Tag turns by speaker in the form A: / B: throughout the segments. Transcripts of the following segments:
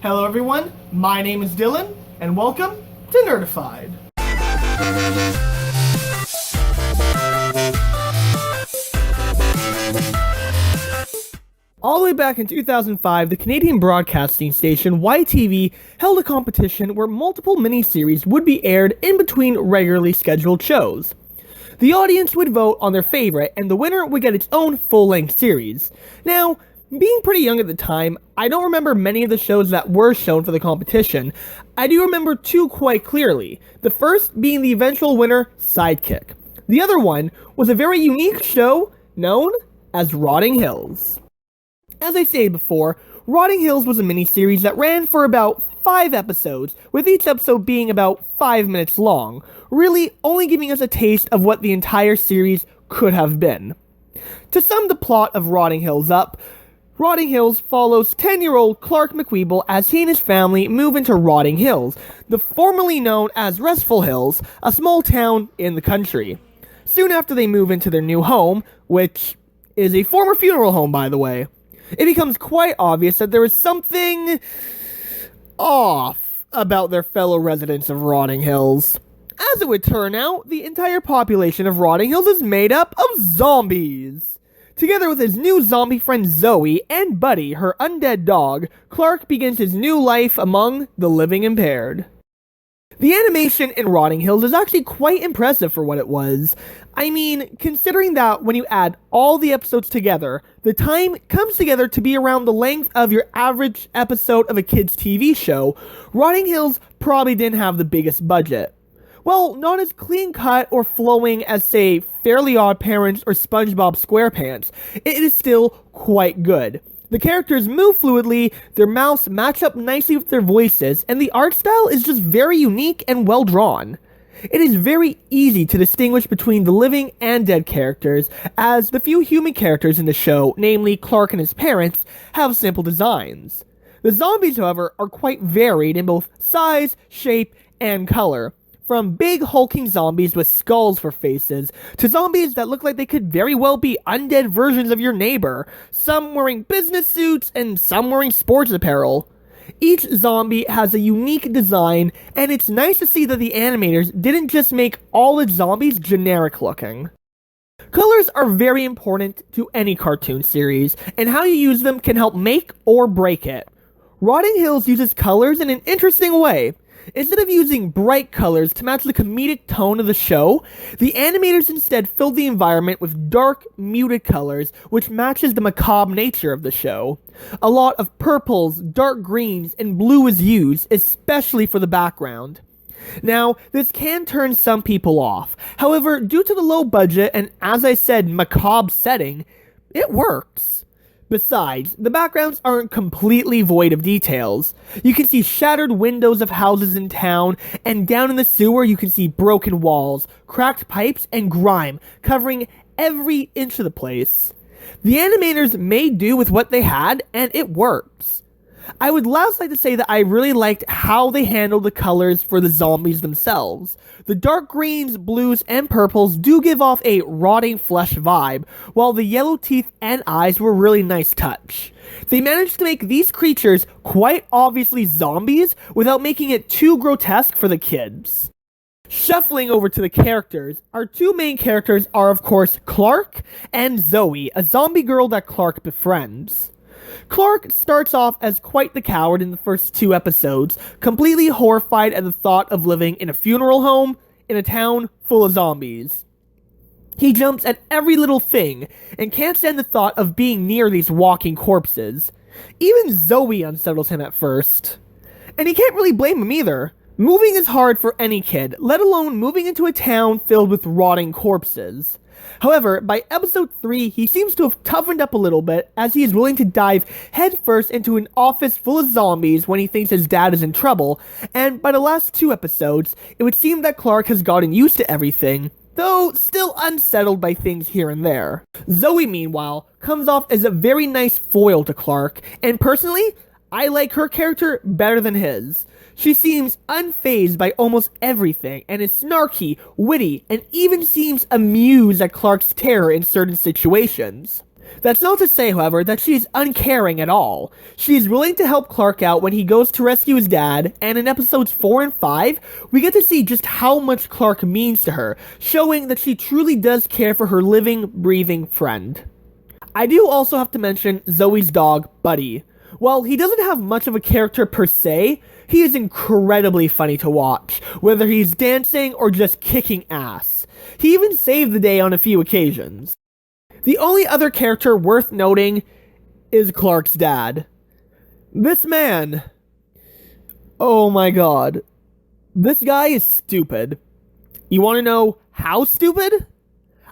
A: Hello everyone, my name is Dylan, and welcome to Nerdified. All the way back in 2005, the Canadian broadcasting station YTV held a competition where multiple miniseries would be aired in between regularly scheduled shows. The audience would vote on their favorite, and the winner would get its own full-length series. Now, being pretty young at the time, I don't remember many of the shows that were shown for the competition. I do remember two quite clearly, the first being the eventual winner, Sidekick. The other one was a very unique show known as Rotting Hills. As I stated before, Rotting Hills was a miniseries that ran for about 5 episodes, with each episode being about 5 minutes long, really only giving us a taste of what the entire series could have been. To sum the plot of Rotting Hills up, Rotting Hills follows 10-year-old Clark McWeeble as he and his family move into Rotting Hills, the formerly known as Restful Hills, a small town in the country. Soon after they move into their new home, which is a former funeral home by the way, it becomes quite obvious that there is something off about their fellow residents of Rotting Hills. As it would turn out, the entire population of Rotting Hills is made up of zombies. Together with his new zombie friend Zoe and Buddy, her undead dog, Clark begins his new life among the living impaired. The animation in Rotting Hills is actually quite impressive for what it was. I mean, considering that when you add all the episodes together, the time comes together to be around the length of your average episode of a kid's TV show, Rotting Hills probably didn't have the biggest budget. Well, not as clean-cut or flowing as, say, Fairly Odd Parents or SpongeBob SquarePants, it is still quite good. The characters move fluidly, their mouths match up nicely with their voices, and the art style is just very unique and well drawn. It is very easy to distinguish between the living and dead characters, as the few human characters in the show, namely Clark and his parents, have simple designs. The zombies, however, are quite varied in both size, shape, and color. From big hulking zombies with skulls for faces, to zombies that look like they could very well be undead versions of your neighbor, some wearing business suits and some wearing sports apparel. Each zombie has a unique design, and it's nice to see that the animators didn't just make all its zombies generic looking. Colors are very important to any cartoon series, and how you use them can help make or break it. Rotting Hills uses colors in an interesting way. Instead of using bright colors to match the comedic tone of the show, the animators instead filled the environment with dark, muted colors, which matches the macabre nature of the show. A lot of purples, dark greens, and blue is used, especially for the background. Now, this can turn some people off. However, due to the low budget and, as I said, macabre setting, it works. Besides, the backgrounds aren't completely void of details. You can see shattered windows of houses in town, and down in the sewer you can see broken walls, cracked pipes, and grime covering every inch of the place. The animators made do with what they had, and it works. I would last like to say that I really liked how they handled the colors for the zombies themselves. The dark greens, blues, and purples do give off a rotting flesh vibe, while the yellow teeth and eyes were a really nice touch. They managed to make these creatures quite obviously zombies without making it too grotesque for the kids. Shuffling over to the characters, our two main characters are of course Clark and Zoe, a zombie girl that Clark befriends. Clark starts off as quite the coward in the first 2 episodes, completely horrified at the thought of living in a funeral home in a town full of zombies. He jumps at every little thing, and can't stand the thought of being near these walking corpses. Even Zoe unsettles him at first. And he can't really blame him either. Moving is hard for any kid, let alone moving into a town filled with rotting corpses. However, by episode 3, he seems to have toughened up a little bit, as he is willing to dive headfirst into an office full of zombies when he thinks his dad is in trouble, and by the last 2 episodes, it would seem that Clark has gotten used to everything, though still unsettled by things here and there. Zoe, meanwhile, comes off as a very nice foil to Clark, and personally, I like her character better than his. She seems unfazed by almost everything, and is snarky, witty, and even seems amused at Clark's terror in certain situations. That's not to say, however, that she's uncaring at all. She's willing to help Clark out when he goes to rescue his dad, and in episodes 4 and 5, we get to see just how much Clark means to her, showing that she truly does care for her living, breathing friend. I do also have to mention Zoe's dog, Buddy. While he doesn't have much of a character per se, he is incredibly funny to watch, whether he's dancing or just kicking ass. He even saved the day on a few occasions. The only other character worth noting is Clark's dad. This man. Oh my god. This guy is stupid. You want to know how stupid?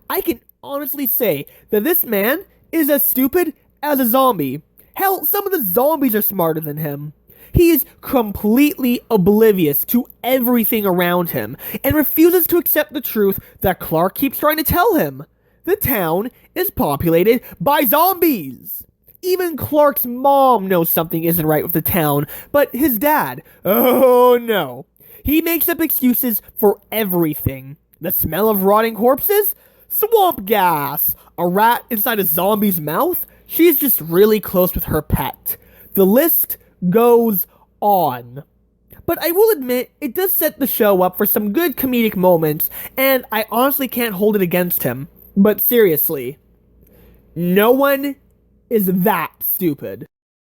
A: I can honestly say that this man is as stupid as a zombie. Hell, some of the zombies are smarter than him. He is completely oblivious to everything around him and refuses to accept the truth that Clark keeps trying to tell him. The town is populated by zombies. Even Clark's mom knows something isn't right with the town, but his dad, oh no. He makes up excuses for everything. The smell of rotting corpses? Swamp gas. A rat inside a zombie's mouth? She's just really close with her pet. The list goes on. But I will admit, it does set the show up for some good comedic moments, and I honestly can't hold it against him. But seriously, no one is that stupid.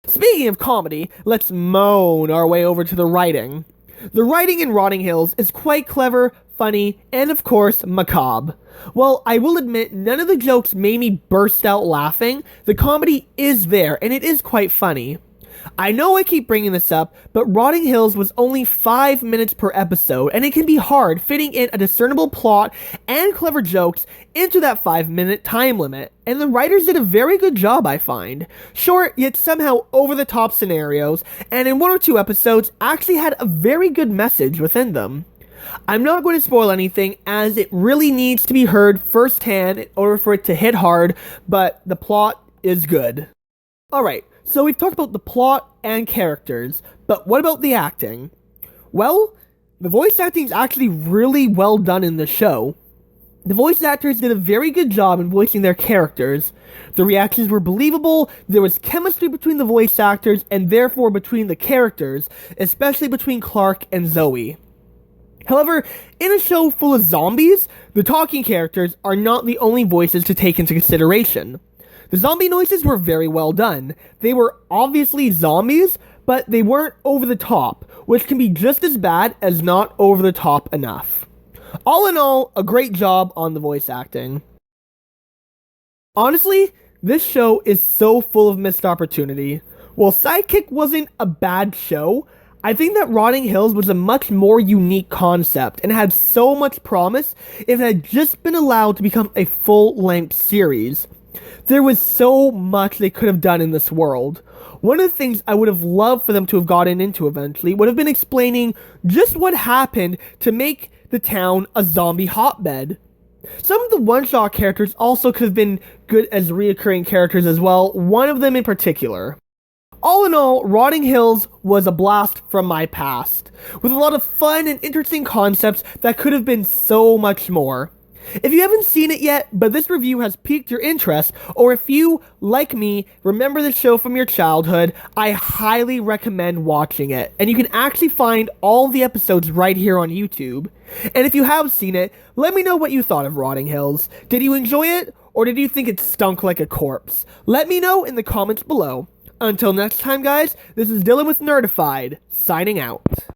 A: Speaking of comedy, let's moan our way over to the writing. The writing in Rotting Hills is quite clever, funny, and of course, macabre. While I will admit none of the jokes made me burst out laughing, the comedy is there, and it is quite funny. I know I keep bringing this up, but Rotting Hills was only 5 minutes per episode, and it can be hard fitting in a discernible plot and clever jokes into that 5-minute time limit, and the writers did a very good job, I find. Short, yet somehow over-the-top scenarios, and in 1 or 2 episodes actually had a very good message within them. I'm not going to spoil anything, as it really needs to be heard firsthand in order for it to hit hard, but the plot is good. Alright, so we've talked about the plot and characters, but what about the acting? Well, the voice acting is actually really well done in the show. The voice actors did a very good job in voicing their characters. The reactions were believable, there was chemistry between the voice actors, and therefore between the characters, especially between Clark and Zoe. However, in a show full of zombies, the talking characters are not the only voices to take into consideration. The zombie noises were very well done. They were obviously zombies, but they weren't over the top, which can be just as bad as not over the top enough. All in all, a great job on the voice acting. Honestly, this show is so full of missed opportunity. While Sidekick wasn't a bad show, I think that Rotting Hills was a much more unique concept and had so much promise if it had just been allowed to become a full-length series. There was so much they could have done in this world. One of the things I would have loved for them to have gotten into eventually would have been explaining just what happened to make the town a zombie hotbed. Some of the one-shot characters also could have been good as reoccurring characters as well, one of them in particular. All in all, Rotting Hills was a blast from my past, with a lot of fun and interesting concepts that could have been so much more. If you haven't seen it yet, but this review has piqued your interest, or if you, like me, remember the show from your childhood, I highly recommend watching it, and you can actually find all the episodes right here on YouTube. And if you have seen it, let me know what you thought of Rotting Hills. Did you enjoy it, or did you think it stunk like a corpse? Let me know in the comments below. Until next time, guys, this is Dylan with Nerdified, signing out.